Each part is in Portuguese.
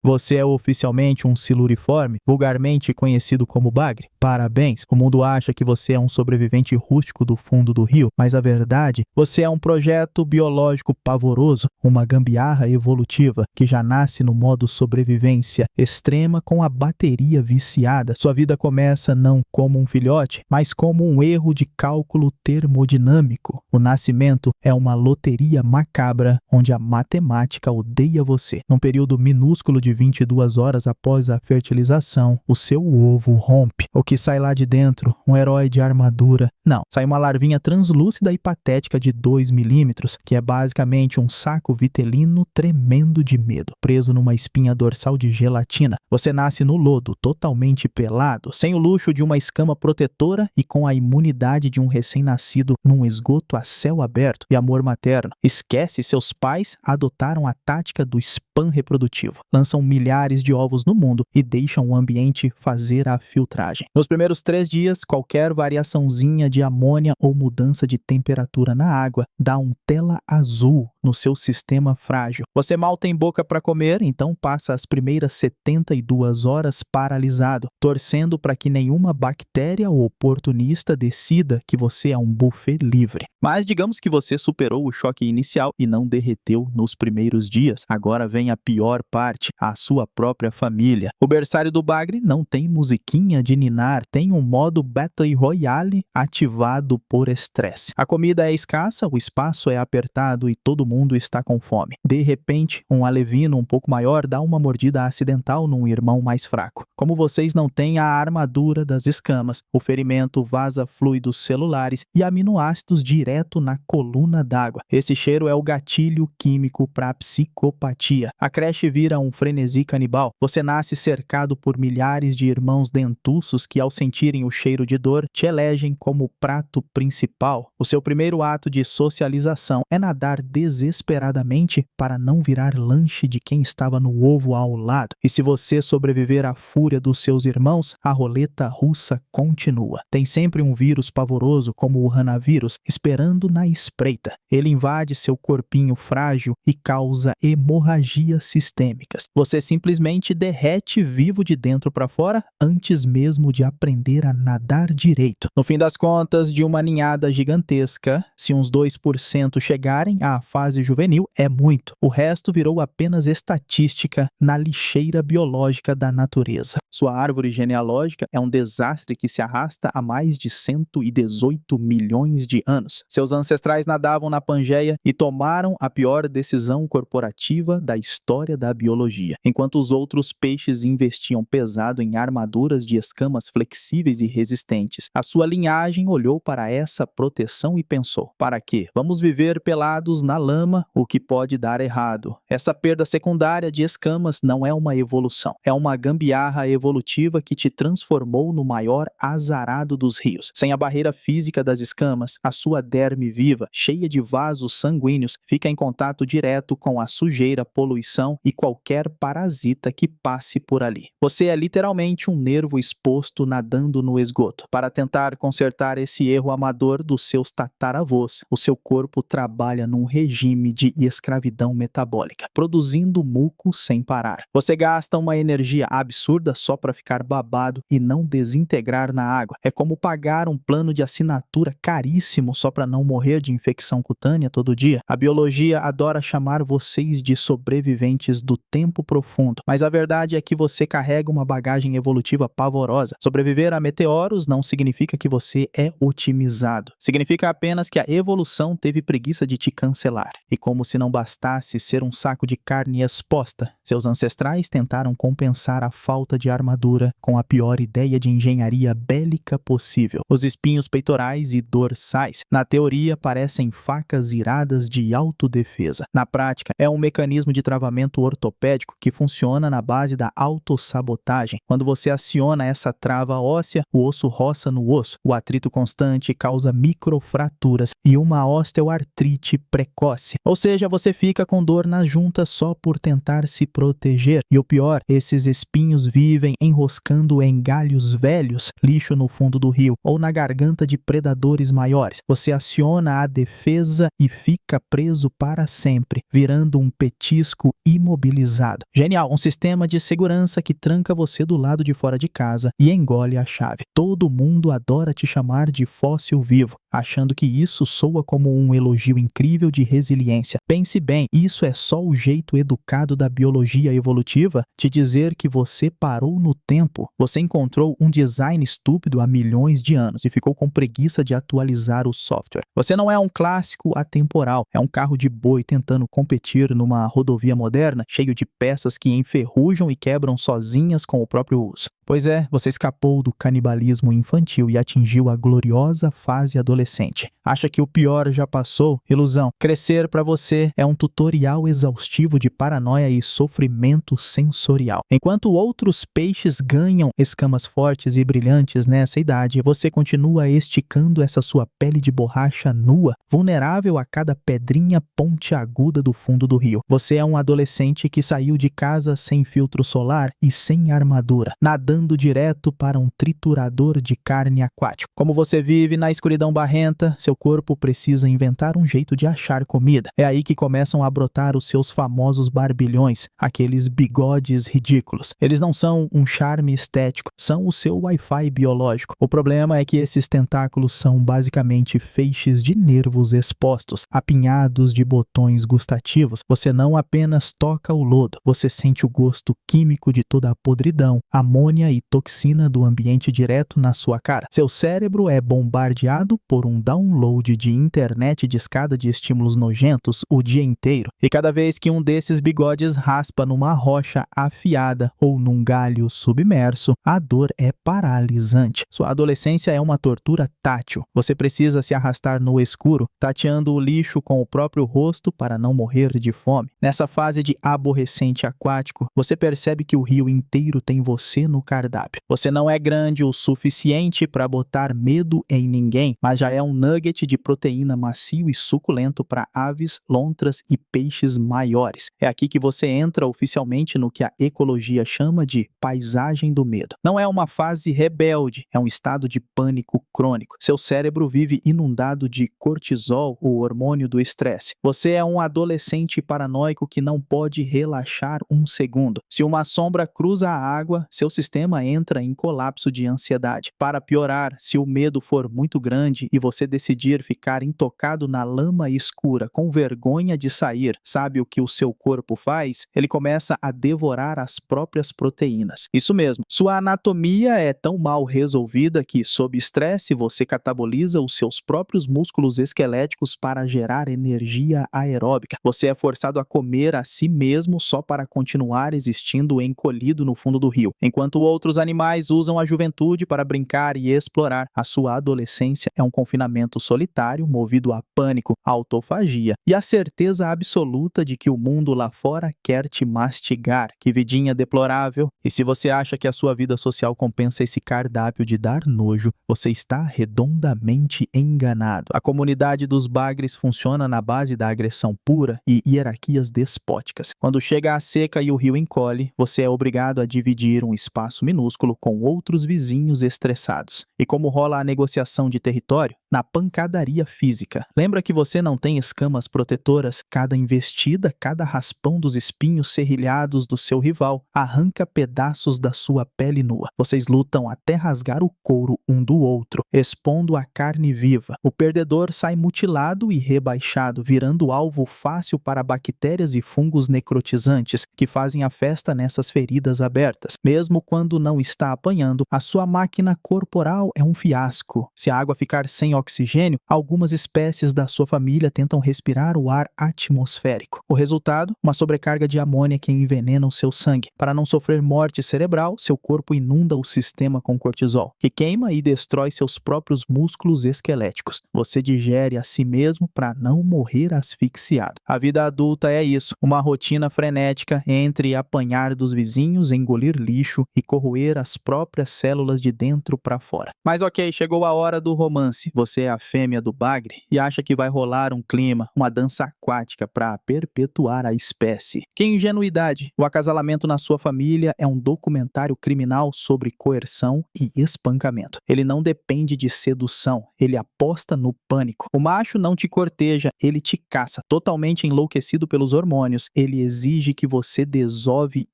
Você é oficialmente um siluriforme, vulgarmente conhecido como bagre. Parabéns, o mundo acha que você é um sobrevivente rústico do fundo do rio, mas a verdade, você é um projeto biológico pavoroso, uma gambiarra evolutiva que já nasce no modo sobrevivência extrema com a bateria viciada. Sua vida começa não como um filhote, mas como um erro de cálculo termodinâmico. O nascimento é uma loteria macabra onde a matemática odeia você. Num período minúsculo de 22 horas após a fertilização, o seu ovo rompe. O que sai lá de dentro? Um herói de armadura? Não, sai uma larvinha translúcida e patética de 2 milímetros, que é basicamente um saco vitelino tremendo de medo, preso numa espinha dorsal de gelatina. Você nasce no lodo, totalmente pelado, sem o luxo de uma escama protetora e com a imunidade de um recém-nascido num esgoto a céu aberto e amor materno. Esquece, seus pais adotaram a tática do spam reprodutivo. Lançam milhares de ovos no mundo e deixam o ambiente fazer a filtragem. Nos primeiros 3 dias, qualquer variaçãozinha de amônia ou mudança de temperatura na água dá um tela azul no seu sistema frágil. Você mal tem boca para comer, então passa as primeiras 72 horas paralisado, torcendo para que nenhuma bactéria ou oportunista decida que você é um buffet livre. Mas digamos que você superou o choque inicial e não derreteu nos primeiros dias. Agora vem a pior parte, a sua própria família. O berçário do bagre não tem musiquinha de ninar, tem um modo Battle Royale ativado por estresse. A comida é escassa, o espaço é apertado e todo mundo está com fome. De repente, um alevino um pouco maior dá uma mordida acidental num irmão mais fraco. Como vocês não têm a armadura das escamas, o ferimento vaza fluidos celulares e aminoácidos direto na coluna d'água. Esse cheiro é o gatilho químico para a psicopatia. A creche vira um frenesi canibal. Você nasce cercado por milhares de irmãos dentuços que, ao sentirem o cheiro de dor, te elegem como prato principal. O seu primeiro ato de socialização é nadar desesperadamente para não virar lanche de quem estava no ovo ao lado. E se você sobreviver à fúria dos seus irmãos, a roleta russa continua. Tem sempre um vírus pavoroso como o hanavírus esperando na espreita. Ele invade seu corpinho frágil e causa hemorragias sistêmicas. Você simplesmente derrete vivo de dentro para fora antes mesmo de aprender a nadar direito. No fim das contas, de uma ninhada gigantesca, se uns 2% chegarem à fase juvenil, é muito. O resto virou apenas estatística na lixeira biológica da natureza. Sua árvore genealógica é um desastre que se arrasta há mais de 118 milhões de anos. Seus ancestrais nadavam na Pangeia e tomaram a pior decisão corporativa da história da biologia, enquanto os outros peixes investiam pesado em armaduras de escamas flexíveis e resistentes. A sua linhagem olhou para essa proteção e pensou: para quê? Vamos viver pelados na lama, o que pode dar errado. Essa perda secundária de escamas não é uma evolução, é uma gambiarra evolutiva que te transformou no maior azarado dos rios. Sem a barreira física das escamas, a sua derme viva, cheia de vasos sanguíneos, fica em contato direto com a sujeira, poluição e qualquer parasita que passe por ali. Você é literalmente um nervo exposto nadando no esgoto. Para tentar consertar esse erro amador dos seus tataravôs, o seu corpo trabalha num regime de escravidão metabólica, produzindo muco sem parar. Você gasta uma energia absurda só para ficar babado e não desintegrar na água. É como pagar um plano de assinatura caríssimo só para não morrer de infecção cutânea todo dia. A biologia adora chamar vocês de sobreviventes do tempo profundo, mas a verdade é que você carrega uma bagagem evolutiva pavorosa. Sobreviver a meteoros não significa que você é otimizado. Significa apenas que a evolução teve preguiça de te cancelar. E como se não bastasse ser um saco de carne exposta, seus ancestrais tentaram compensar a falta de armadura com a pior ideia de engenharia bélica possível: os espinhos peitorais e dorsais. Na teoria, parecem facas iradas de autodefesa. Na prática, é um mecanismo de travamento ortopédico que funciona na base da autossabotagem. Quando você aciona essa trava trava óssea, o osso roça no osso, o atrito constante causa microfraturas e uma osteoartrite precoce. Ou seja, você fica com dor nas juntas só por tentar se proteger. E o pior, esses espinhos vivem enroscando em galhos velhos, lixo no fundo do rio ou na garganta de predadores maiores. Você aciona a defesa e fica preso para sempre, virando um petisco imobilizado. Genial, um sistema de segurança que tranca você do lado de fora de casa e engole a chave. Todo mundo adora te chamar de fóssil vivo, achando que isso soa como um elogio incrível de resiliência. Pense bem, isso é só o jeito educado da biologia evolutiva de dizer que você parou no tempo. Você encontrou um design estúpido há milhões de anos e ficou com preguiça de atualizar o software. Você não é um clássico atemporal, é um carro de boi tentando competir numa rodovia moderna, cheio de peças que enferrujam e quebram sozinhas com o próprio uso. Pois é, você escapou do canibalismo infantil e atingiu a gloriosa fase adolescente. Acha que o pior já passou? Ilusão. Crescer para você é um tutorial exaustivo de paranoia e sofrimento sensorial. Enquanto outros peixes ganham escamas fortes e brilhantes nessa idade, você continua esticando essa sua pele de borracha nua, vulnerável a cada pedrinha pontiaguda do fundo do rio. Você é um adolescente que saiu de casa sem filtro solar e sem armadura, nadando direto para um triturador de carne aquático. Como você vive na escuridão barrenta, seu corpo precisa inventar um jeito de achar comida. É aí que começam a brotar os seus famosos barbilhões, aqueles bigodes ridículos. Eles não são um charme estético, são o seu Wi-Fi biológico. O problema é que esses tentáculos são basicamente feixes de nervos expostos, apinhados de botões gustativos. Você não apenas toca o lodo, você sente o gosto químico de toda a podridão, amônia e toxina do ambiente direto na sua cara. Seu cérebro é bombardeado por um download de internet discada de estímulos nojentos o dia inteiro. E cada vez que um desses bigodes raspa numa rocha afiada ou num galho submerso, a dor é paralisante. Sua adolescência é uma tortura tátil. Você precisa se arrastar no escuro, tateando o lixo com o próprio rosto para não morrer de fome. Nessa fase de aborrecente aquático, você percebe que o rio inteiro tem você no cardápio. Você não é grande o suficiente para botar medo em ninguém, mas já é um nugget de proteína macio e suculento para aves, lontras e peixes maiores. É aqui que você entra oficialmente no que a ecologia chama de paisagem do medo. Não é uma fase rebelde, é um estado de pânico crônico. Seu cérebro vive inundado de cortisol, o hormônio do estresse. Você é um adolescente paranoico que não pode relaxar um segundo. Se uma sombra cruza a água, seu sistema entra em colapso de ansiedade. Para piorar, se o medo for muito grande e você decidir ficar intocado na lama escura com vergonha de sair, sabe o que o seu corpo faz? Ele começa a devorar as próprias proteínas. Isso mesmo, sua anatomia é tão mal resolvida que, sob estresse, você cataboliza os seus próprios músculos esqueléticos para gerar energia aeróbica. Você é forçado a comer a si mesmo só para continuar existindo encolhido no fundo do rio. Enquanto outros animais usam a juventude para brincar e explorar, a sua adolescência é um confinamento solitário movido a pânico, autofagia e a certeza absoluta de que o mundo lá fora quer te mastigar. Que vidinha deplorável! E se você acha que a sua vida social compensa esse cardápio de dar nojo, você está redondamente enganado. A comunidade dos bagres funciona na base da agressão pura e hierarquias despóticas. Quando chega a seca e o rio encolhe, você é obrigado a dividir um espaço minúsculo com outros vizinhos estressados. E como rola a negociação de território? Na pancadaria física. Lembra que você não tem escamas protetoras? Cada investida, cada raspão dos espinhos serrilhados do seu rival arranca pedaços da sua pele nua. Vocês lutam até rasgar o couro um do outro, expondo a carne viva. O perdedor sai mutilado e rebaixado, virando alvo fácil para bactérias e fungos necrotizantes que fazem a festa nessas feridas abertas. Mesmo quando não está apanhando, a sua máquina corporal é um fiasco. Se a água ficar sem oxigênio, algumas espécies da sua família tentam respirar o ar atmosférico. O resultado? Uma sobrecarga de amônia que envenena o seu sangue. Para não sofrer morte cerebral, seu corpo inunda o sistema com cortisol, que queima e destrói seus próprios músculos esqueléticos. Você digere a si mesmo para não morrer asfixiado. A vida adulta é isso, uma rotina frenética entre apanhar dos vizinhos, engolir lixo e corroer as próprias células de dentro para fora. Mas ok, chegou a hora do romance. Você é a fêmea do bagre e acha que vai rolar um clima, uma dança aquática para perpetuar a espécie. Que ingenuidade! O acasalamento na sua família é um documentário criminal sobre coerção e espancamento. Ele não depende de sedução, ele aposta no pânico. O macho não te corteja, ele te caça. Totalmente enlouquecido pelos hormônios, ele exige que você desove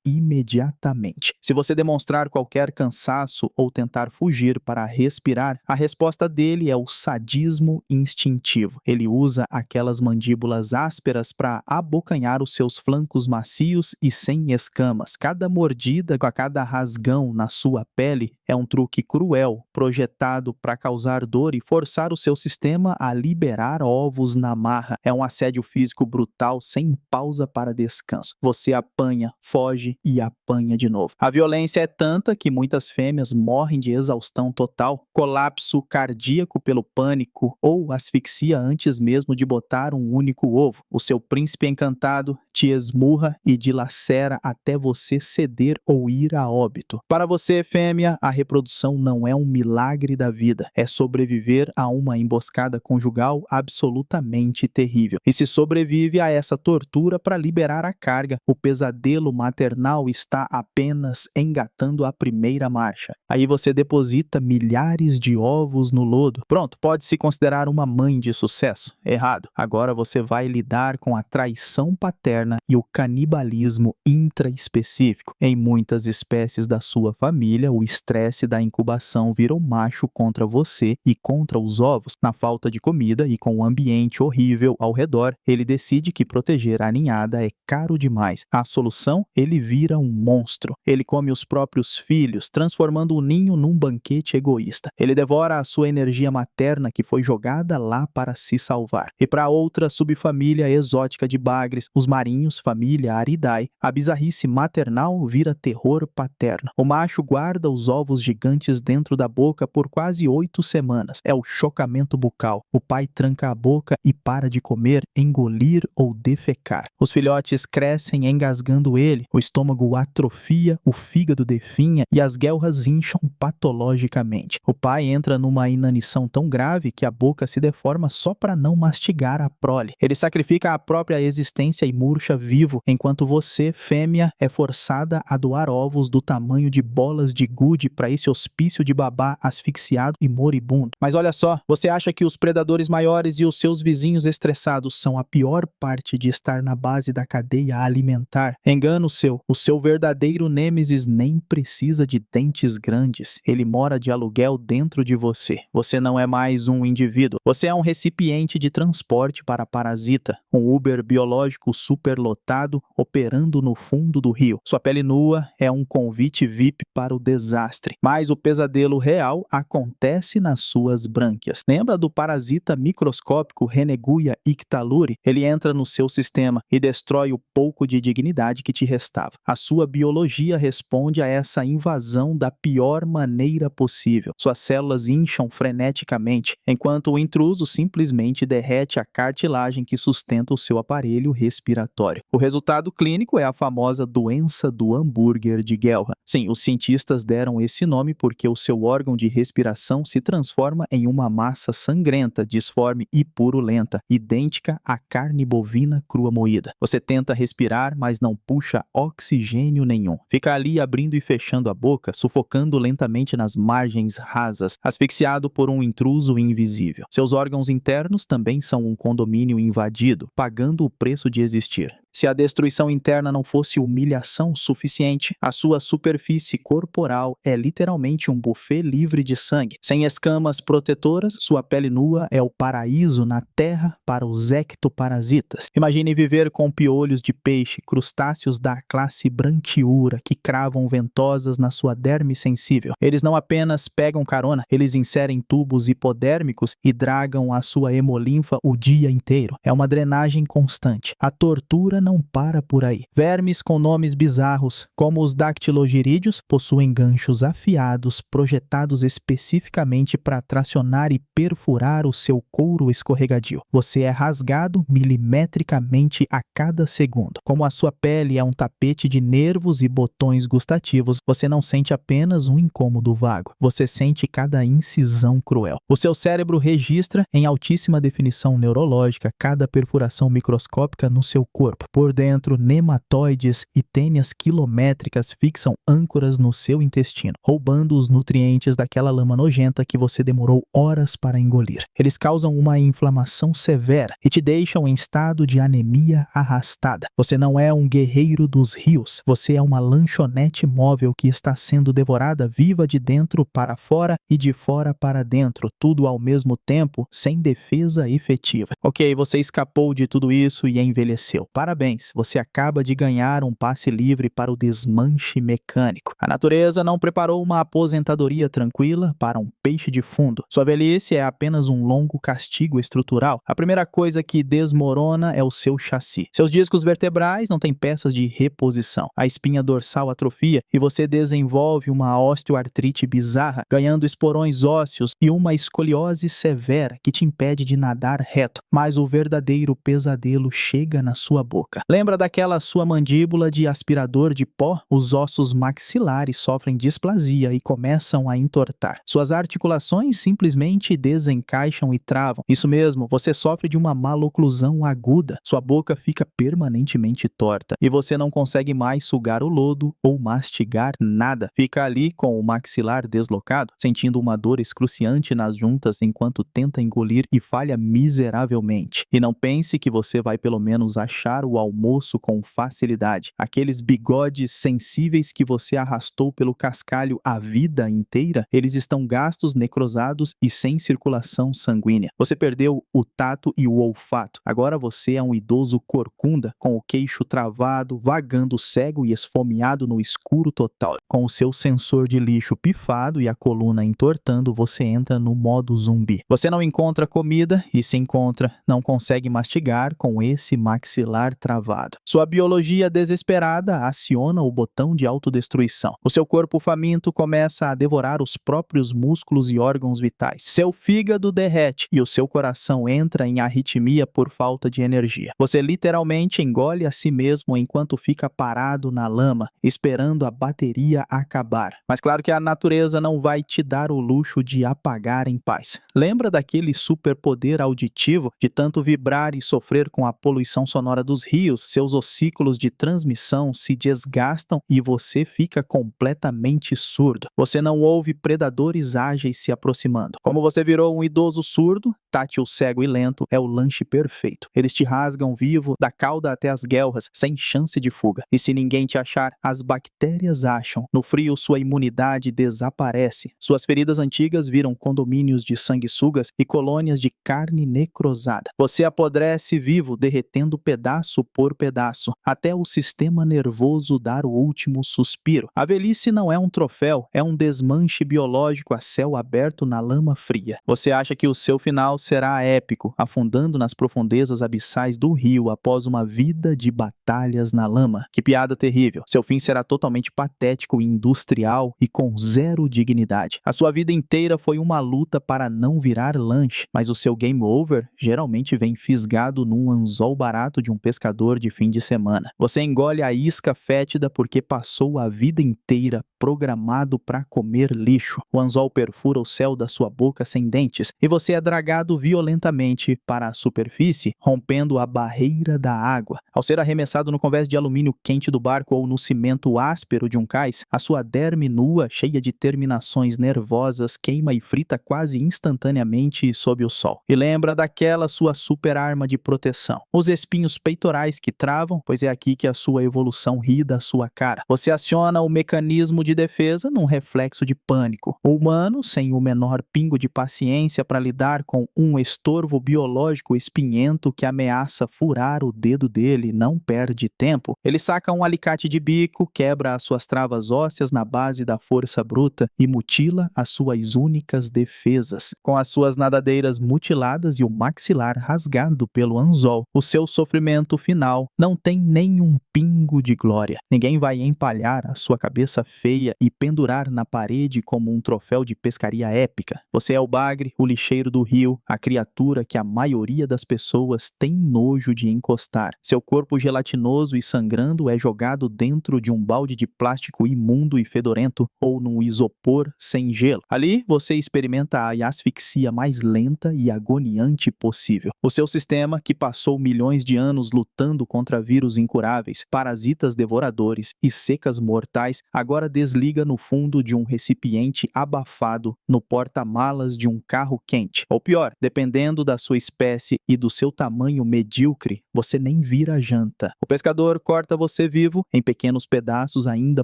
imediatamente. Se você demonstrar qualquer cansaço ou tentar fugir para respirar, a resposta dele é o sadismo instintivo. Ele usa aquelas mandíbulas ásperas para abocanhar os seus flancos macios e sem escamas. Cada mordida, a cada rasgão na sua pele é um truque cruel, projetado para causar dor e forçar o seu sistema a liberar ovos na marra. É um assédio físico brutal, sem pausa para descanso. Você apanha, foge e apanha de novo. A violência é tanta que muitas fêmeas morrem de exaustão total, colapso cardíaco pelo pânico ou asfixia antes mesmo de botar um único ovo. O seu príncipe encantado te esmurra e dilacera até você ceder ou ir a óbito. Para você, fêmea, a reprodução não é um milagre da vida, é sobreviver a uma emboscada conjugal absolutamente terrível. E se sobrevive a essa tortura para liberar a carga, o pesadelo maternal está apenas engatando a primeira marcha. Aí você deposita milhares de ovos no lodo. Pronto, pode se considerar uma mãe de sucesso? Errado. Agora você vai lidar com a traição paterna e o canibalismo intraespecífico. Em muitas espécies da sua família, o estresse da incubação vira um macho contra você e contra os ovos. Na falta de comida e com um ambiente horrível ao redor, ele decide que proteger a ninhada é caro demais. A solução? Ele vira um monstro. Ele come os próprios filhos, transformando o ninho num banquete egoísta. Ele devora a sua energia materna que foi jogada lá para se salvar. E para outra subfamília exótica de bagres, os marinhos, família Aridae, a bizarrice maternal vira terror paterno. O macho guarda os ovos gigantes dentro da boca por quase 8 semanas. É o chocamento bucal. O pai tranca a boca e para de comer, engolir ou defecar. Os filhotes crescem engasgando ele, o estômago atrofia, o fígado definha e as guelras incham patologicamente. O pai entra numa inanição tão grave que a boca se deforma só para não mastigar a prole. Ele sacrifica a própria existência e murcha vivo, enquanto você, fêmea, é forçada a doar ovos do tamanho de bolas de gude para esse hospício de babá asfixiado e moribundo. Mas olha só, você acha que os predadores maiores e os seus vizinhos estressados são a pior parte de estar na base da cadeia alimentar? Engano seu. O seu verdadeiro nêmesis nem precisa de dentes grandes. Ele mora de aluguel dentro de você. Você não é mais um indivíduo. Você é um recipiente de transporte para parasita. Um Uber biológico superlotado operando no fundo do rio. Sua pele nua é um convite VIP para o desastre. Mas o pesadelo real acontece nas suas brânquias. Lembra do parasita microscópico Reneguia ictaluri? Ele entra no seu sistema e destrói o pouco de dignidade que te restava. A sua biologia responde a essa invasão da pior maneira possível. Suas células incham freneticamente, enquanto o intruso simplesmente derrete a cartilagem que sustenta o seu aparelho respiratório. O resultado clínico é a famosa doença do hambúrguer de Guelra. Sim, os cientistas deram esse nome porque o seu órgão de respiração se transforma em uma massa sangrenta, disforme e purulenta, idêntica à carne bovina crua moída. Você tenta respirar, mas não puxa oxigênio nenhum. Fica ali abrindo e fechando a boca, sufocando lentamente nas margens rasas, asfixiado por um intruso invisível. Seus órgãos internos também são um condomínio invadido, pagando o preço de existir. Se a destruição interna não fosse humilhação suficiente, a sua superfície corporal é literalmente um buffet livre de sangue. Sem escamas protetoras, sua pele nua é o paraíso na terra para os ectoparasitas. Imagine viver com piolhos de peixe, crustáceos da classe Branchiura que cravam ventosas na sua derme sensível. Eles não apenas pegam carona, eles inserem tubos hipodérmicos e dragam a sua hemolinfa o dia inteiro. É uma drenagem constante. A tortura não para por aí. Vermes com nomes bizarros, como os dactilogirídeos, possuem ganchos afiados projetados especificamente para tracionar e perfurar o seu couro escorregadio. Você é rasgado milimetricamente a cada segundo. Como a sua pele é um tapete de nervos e botões gustativos, você não sente apenas um incômodo vago. Você sente cada incisão cruel. O seu cérebro registra em altíssima definição neurológica cada perfuração microscópica no seu corpo. Por dentro, nematóides e tênias quilométricas fixam âncoras no seu intestino, roubando os nutrientes daquela lama nojenta que você demorou horas para engolir. Eles causam uma inflamação severa e te deixam em estado de anemia arrastada. Você não é um guerreiro dos rios, você é uma lanchonete móvel que está sendo devorada viva de dentro para fora e de fora para dentro, tudo ao mesmo tempo, sem defesa efetiva. Ok, você escapou de tudo isso e envelheceu. Parabéns, você acaba de ganhar um passe livre para o desmanche mecânico. A natureza não preparou uma aposentadoria tranquila para um peixe de fundo. Sua velhice é apenas um longo castigo estrutural. A primeira coisa que desmorona é o seu chassi. Seus discos vertebrais não têm peças de reposição. A espinha dorsal atrofia e você desenvolve uma osteoartrite bizarra, ganhando esporões ósseos e uma escoliose severa que te impede de nadar reto. Mas o verdadeiro pesadelo chega na sua boca. Lembra daquela sua mandíbula de aspirador de pó? Os ossos maxilares sofrem displasia e começam a entortar. Suas articulações simplesmente desencaixam e travam. Isso mesmo, você sofre de uma maloclusão aguda. Sua boca fica permanentemente torta e você não consegue mais sugar o lodo ou mastigar nada. Fica ali com o maxilar deslocado, sentindo uma dor excruciante nas juntas enquanto tenta engolir e falha miseravelmente. E não pense que você vai pelo menos achar o almoço com facilidade. Aqueles bigodes sensíveis que você arrastou pelo cascalho a vida inteira, eles estão gastos, necrosados e sem circulação sanguínea. Você perdeu o tato e o olfato. Agora você é um idoso corcunda, com o queixo travado, vagando cego e esfomeado no escuro total. Com o seu sensor de lixo pifado e a coluna entortando, você entra no modo zumbi. Você não encontra comida e, se encontra, não consegue mastigar com esse maxilar travado. Sua biologia desesperada aciona o botão de autodestruição. O seu corpo faminto começa a devorar os próprios músculos e órgãos vitais. Seu fígado derrete e o seu coração entra em arritmia por falta de energia. Você literalmente engole a si mesmo enquanto fica parado na lama, esperando a bateria acabar. Mas claro que a natureza não vai te dar o luxo de apagar em paz. Lembra daquele superpoder auditivo de tanto vibrar e sofrer com a poluição sonora dos rios? Seus ossículos de transmissão se desgastam e você fica completamente surdo. Você não ouve predadores ágeis se aproximando. Como você virou um idoso surdo, tátil, cego e lento é o lanche perfeito. Eles te rasgam vivo da cauda até as guelras, sem chance de fuga. E se ninguém te achar, as bactérias acham. No frio, sua imunidade desaparece. Suas feridas antigas viram condomínios de sanguessugas e colônias de carne necrosada. Você apodrece vivo, derretendo pedaço por pedaço, até o sistema nervoso dar o último suspiro. A velhice não é um troféu, é um desmanche biológico a céu aberto na lama fria. Você acha que o seu final será épico, afundando nas profundezas abissais do rio após uma vida de batalhas na lama. Que piada terrível. Seu fim será totalmente patético e industrial e com zero dignidade. A sua vida inteira foi uma luta para não virar lanche, mas o seu game over geralmente vem fisgado num anzol barato de um pescador de fim de semana. Você engole a isca fétida porque passou a vida inteira programado para comer lixo. O anzol perfura o céu da sua boca sem dentes e você é dragado violentamente para a superfície, rompendo a barreira da água. Ao ser arremessado no convés de alumínio quente do barco ou no cimento áspero de um cais, a sua derme nua, cheia de terminações nervosas, queima e frita quase instantaneamente sob o sol. E lembra daquela sua super arma de proteção. Os espinhos peitorais que travam, pois é aqui que a sua evolução ri da sua cara. Você aciona o mecanismo de defesa num reflexo de pânico. O humano, sem o menor pingo de paciência para lidar com um estorvo biológico espinhento que ameaça furar o dedo dele, não perde tempo. Ele saca um alicate de bico, quebra as suas travas ósseas na base da força bruta e mutila as suas únicas defesas. Com as suas nadadeiras mutiladas e o maxilar rasgado pelo anzol, o seu sofrimento final não tem nenhum pingo de glória. Ninguém vai empalhar a sua cabeça feia e pendurar na parede como um troféu de pescaria épica. Você é o bagre, o lixeiro do rio, a criatura que a maioria das pessoas tem nojo de encostar. Seu corpo gelatinoso e sangrando é jogado dentro de um balde de plástico imundo e fedorento ou num isopor sem gelo. Ali, você experimenta a asfixia mais lenta e agoniante possível. O seu sistema, que passou milhões de anos lutando contra vírus incuráveis, parasitas devoradores e secas mortais, agora desliga no fundo de um recipiente abafado no porta-malas de um carro quente. Ou pior, dependendo da sua espécie e do seu tamanho medíocre, você nem vira janta. O pescador corta você vivo em pequenos pedaços ainda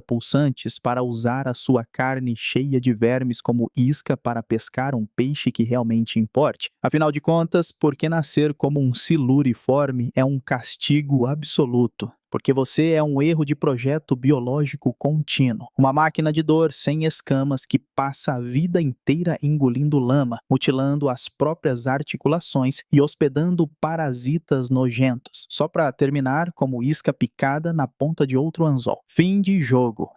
pulsantes para usar a sua carne cheia de vermes como isca para pescar um peixe que realmente importe. Afinal de contas, porque nascer como um siluriforme é um castigo absoluto. Porque você é um erro de projeto biológico contínuo. Uma máquina de dor sem escamas que passa a vida inteira engolindo lama, mutilando as próprias articulações e hospedando parasitas nojentos, só para terminar como isca picada na ponta de outro anzol. Fim de jogo.